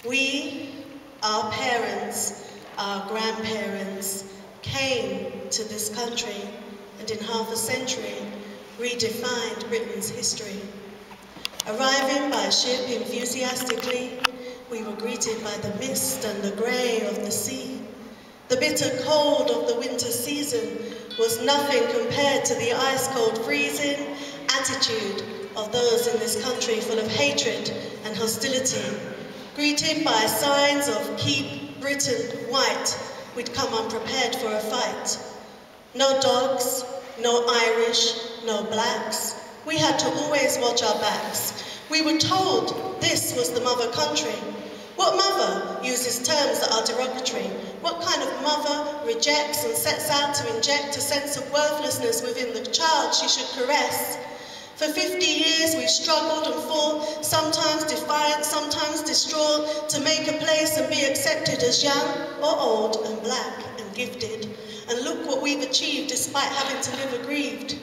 We, our parents, our grandparents, came to this country and in half a century redefined Britain's history. Arriving by ship enthusiastically, we were greeted by the mist and the grey of the sea. The bitter cold of the winter season was nothing compared to the ice-cold freezing attitude of those in this country full of hatred and hostility. Greeted by signs of "Keep Britain White," we'd come unprepared for a fight. No dogs, no Irish, no blacks. We had to always watch our backs. We were told this was the mother country. What mother uses terms that are derogatory? What kind of mother rejects and sets out to inject a sense of worthlessness within the child she should caress? For 50 years we've struggled and fought, sometimes defiant, sometimes distraught, to make a place and be accepted as young or old and black and gifted. And look what we've achieved despite having to live aggrieved.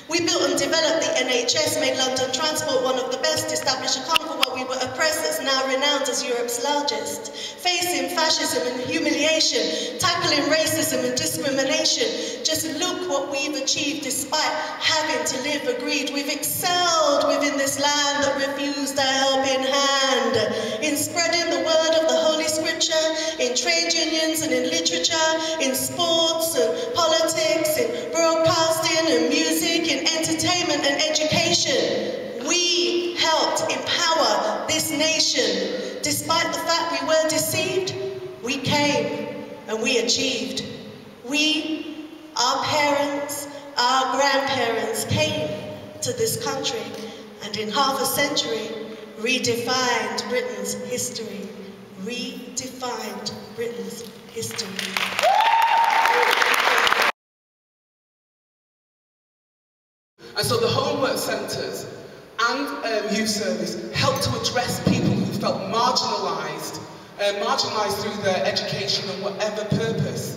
We built and developed the NHS, made London Transport one of the best, established a company while we were oppressed that's now renowned as Europe's largest. Facing fascism and humiliation, tackling racism and discrimination. Just look what we've achieved despite having to live aggrieved. We've excelled within this land that refused a helping hand. In spreading the word of the Holy Scripture, in trade unions and in literature, in sports and politics, in broadcasting and music, in entertainment and education. We helped empower this nation. Despite the fact we were deceived, we came and we achieved. We, our parents, our grandparents came to this country and in half a century redefined Britain's history. Redefined Britain's history. And so the homework centres and youth service helped to address people who felt marginalised through their education and whatever purpose.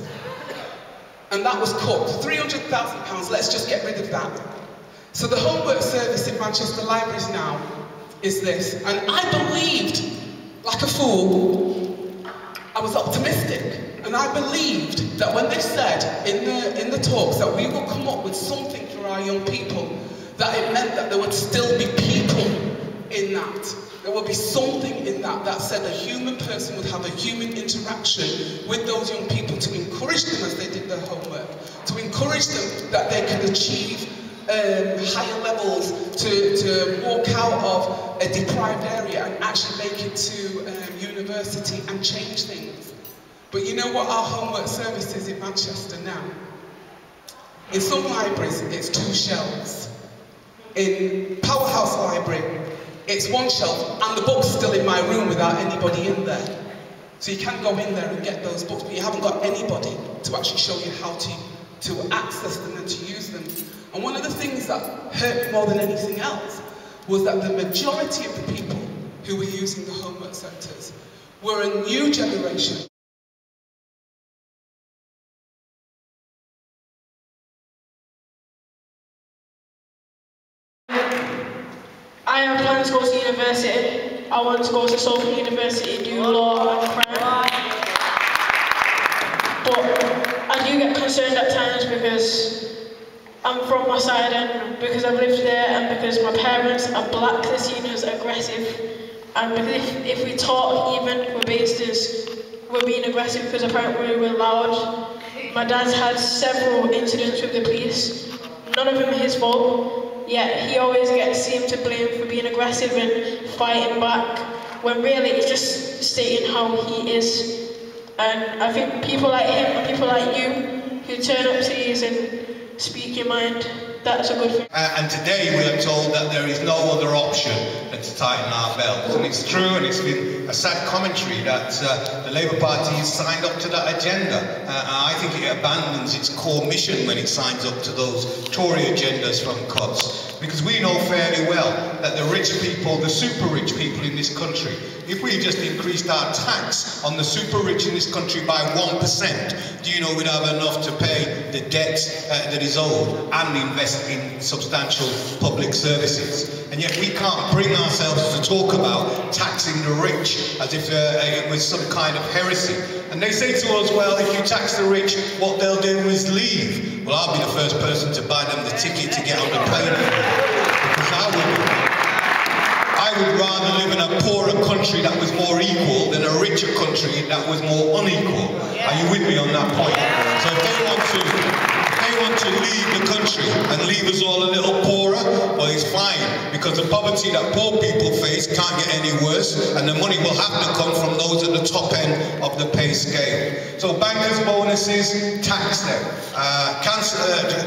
And that was cut. £300,000, let's just get rid of that. So the homework service in Manchester libraries now is this. And I believed, like a fool, I was optimistic. And I believed that when they said in the talks that we will come up with something for our young people, that it meant that there would still be people in that. There would be something in that that said a human person would have a human interaction with those young people to encourage them as they did their homework, to encourage them that they could achieve higher levels, to walk out of a deprived area and actually make it to university and change things. But you know what our homework service is in Manchester now? In some libraries, it's 2 shelves. In Powerhouse Library, it's 1 shelf, and the book's still in my room without anybody in there. So you can go in there and get those books, but you haven't got anybody to actually show you how to access them and to use them. And one of the things that hurt me more than anything else was that the majority of the people who were using the homework centres were a new generation. I have plans to go to university. I want to go to Salford University, do law and crime. But I do get concerned at times because I'm from my side and because I've lived there and because my parents are black, they're seen as aggressive. And because if we talk even, we're based as we're being aggressive because apparently we're loud. My dad's had several incidents with the police. None of them are his fault. Yet he always gets seen to blame for being aggressive and fighting back, when really it's just stating how he is. And I think people like him and people like you who turn up to these and speak your mind, that's a good thing. And today we are told that there is no other option than to tighten our belts. And it's true, and it's been a sad commentary that the Labour Party has signed up to that agenda. I think it abandons its core mission when it signs up to those Tory agendas from cuts. because we know fairly well that the rich people, the super rich people in this country, if we just increased our tax on the super rich in this country by 1%, do you know we'd have enough to pay the debt that is owed and invest in substantial public services? And yet we can't bring ourselves to talk about taxing the rich as if it was some kind of heresy. And they say to us, well, if you tax the rich, what they'll do is leave. Well, I'll be the first person to buy them the ticket to get on the plane, because I would rather live in a poorer country that was more equal than a richer country that was more unequal. Are you with me on that point? So if they want to leave the country and leave us all a little poorer, well, it's fine, because the poverty that poor people face can't get any worse, and the money will have to come from those at the top end of the pay scale. So bankers' bonuses, tax them.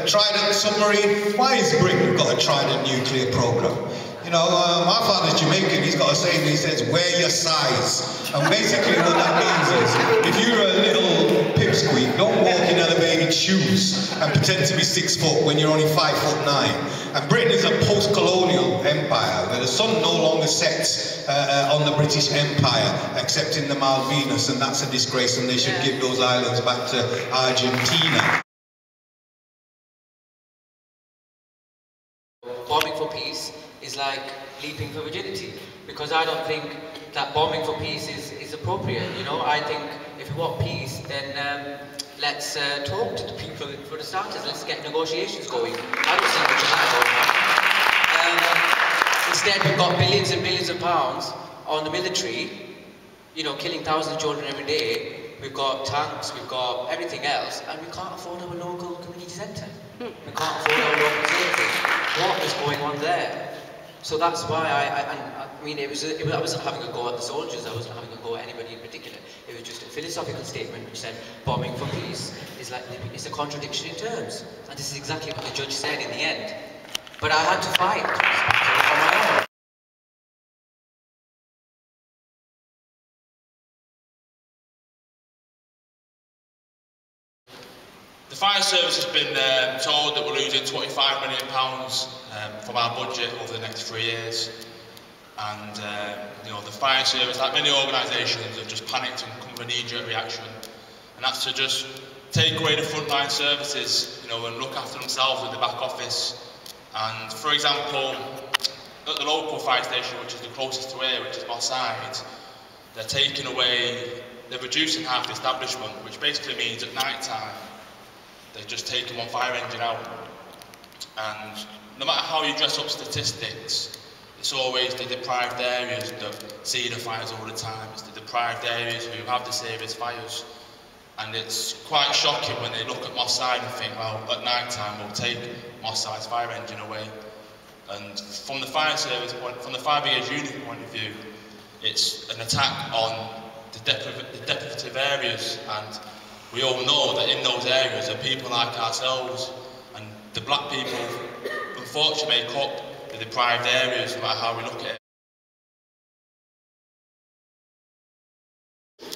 Trident submarine. Why has Britain got a Trident nuclear program? You know, my father's Jamaican, he's got a saying, he says, wear your size. And basically what that means is, if you're a little pipsqueak, don't walk in elevated shoes and pretend to be 6 foot when you're only 5'9". And Britain is a post-colonial empire, where the sun no longer sets on the British Empire, except in the Malvinas, and that's a disgrace, and they should give those islands back to Argentina. Bombing for peace is like leaping for virginity, because I don't think that bombing for peace is appropriate. You know, I think if we want peace, then let's talk to the people for the starters. Let's get negotiations going. I don't see much of that going on. Instead, we've got billions and billions of pounds on the military, you know, killing thousands of children every day. We've got tanks, we've got everything else, and we can't afford our local community centre. We can't afford our local services. What is going on there? So that's why I mean, I wasn't having a go at the soldiers, I wasn't having a go at anybody in particular. It was just a philosophical statement which said bombing for peace is like, it's a contradiction in terms. And this is exactly what the judge said in the end. But I had to fight on my own. The fire service has been told that we're losing £25 million from our budget over the next 3 years, and you know, the fire service, like many organisations, have just panicked and come with a knee-jerk reaction, and that's to just take away the frontline services, you know, and look after themselves with the back office. And for example, at the local fire station, which is the closest to here, which is Moss Side, they're reducing half the establishment, which basically means at night time they've just taken one fire engine out. And no matter how you dress up statistics, it's always the deprived areas that see the fires all the time. It's the deprived areas who have the serious fires. And it's quite shocking when they look at Moss Side and think, well, at night time we'll take Moss Side's fire engine away. And from the fire service point, from the fire brigade unit point of view, it's an attack on the deprivative areas, and we all know that in those areas are people like ourselves, and the black people unfortunately make up the deprived areas no matter how we look at it.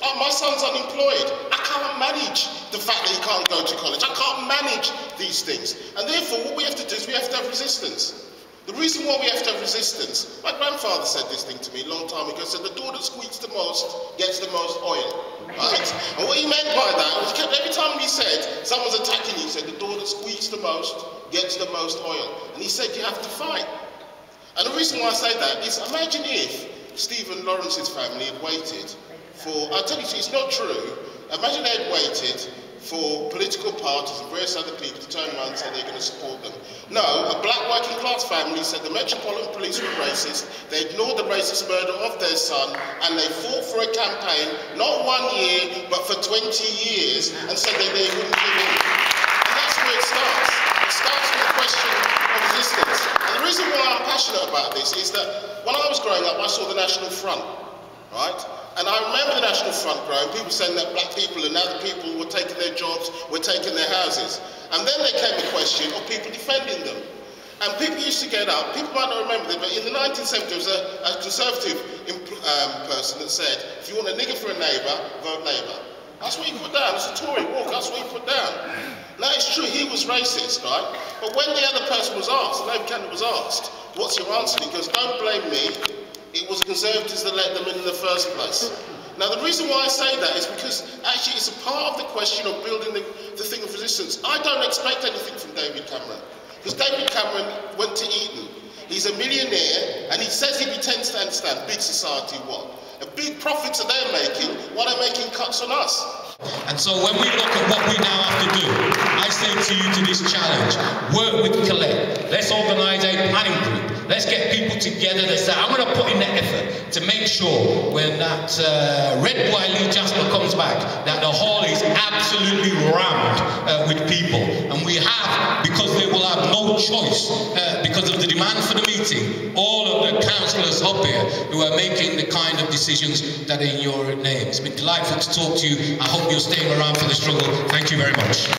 My son's unemployed. I can't manage the fact that he can't go to college. I can't manage these things. And therefore what we have to do is we have to have resistance. The reason why we have to have resistance, my grandfather said this thing to me a long time ago, said the door that squeaks the most gets the most oil, right? And what he meant by that was every time he said someone's attacking you, he said the door that squeaks the most gets the most oil. And he said you have to fight. And the reason why I say that is, imagine if Stephen Lawrence's family had waited for, I'll tell you, it's not true, imagine they had waited for political parties and various other people to turn around and say they're going to support them. No, a black working class family said the Metropolitan Police were racist, they ignored the racist murder of their son, and they fought for a campaign, not 1 year, but for 20 years, and said that they wouldn't give in. And that's where it starts. It starts with the question of resistance. And the reason why I'm passionate about this is that when I was growing up, I saw the National Front, right? And I remember the National Front growing, people saying that black people and other people were taking their jobs, were taking their houses. And then there came a question of people defending them. And people used to get up, people might not remember this, but in the 1970s there was a Conservative person that said, if you want a nigger for a neighbour, vote Labour. That's what he put down. It's a Tory walk. That's what he put down. Now, it's true, he was racist, right? But when the other person was asked, the Labour candidate was asked, what's your answer? He goes, don't blame me. It was the Conservatives that let them in the first place. Now, the reason why I say that is because actually it's a part of the question of building the thing of resistance. I don't expect anything from David Cameron, because David Cameron went to Eton. He's a millionaire, and he says he pretends to understand big society what? The big profits that they're making, while they're making cuts on us. And so when we look at what we now have to do, I say to you to this challenge, work with Colette. Let's organise a planning group. Let's get people together that say, I'm going to put in the effort to make sure when that Red Boy Lee Jasper comes back, that the hall is absolutely rammed with people. And we have, because they will have no choice, because of the demand for the meeting, all of the councillors up here who are making the kind of decisions that are in your name. It's been delightful to talk to you. I hope you're staying around for the struggle. Thank you very much.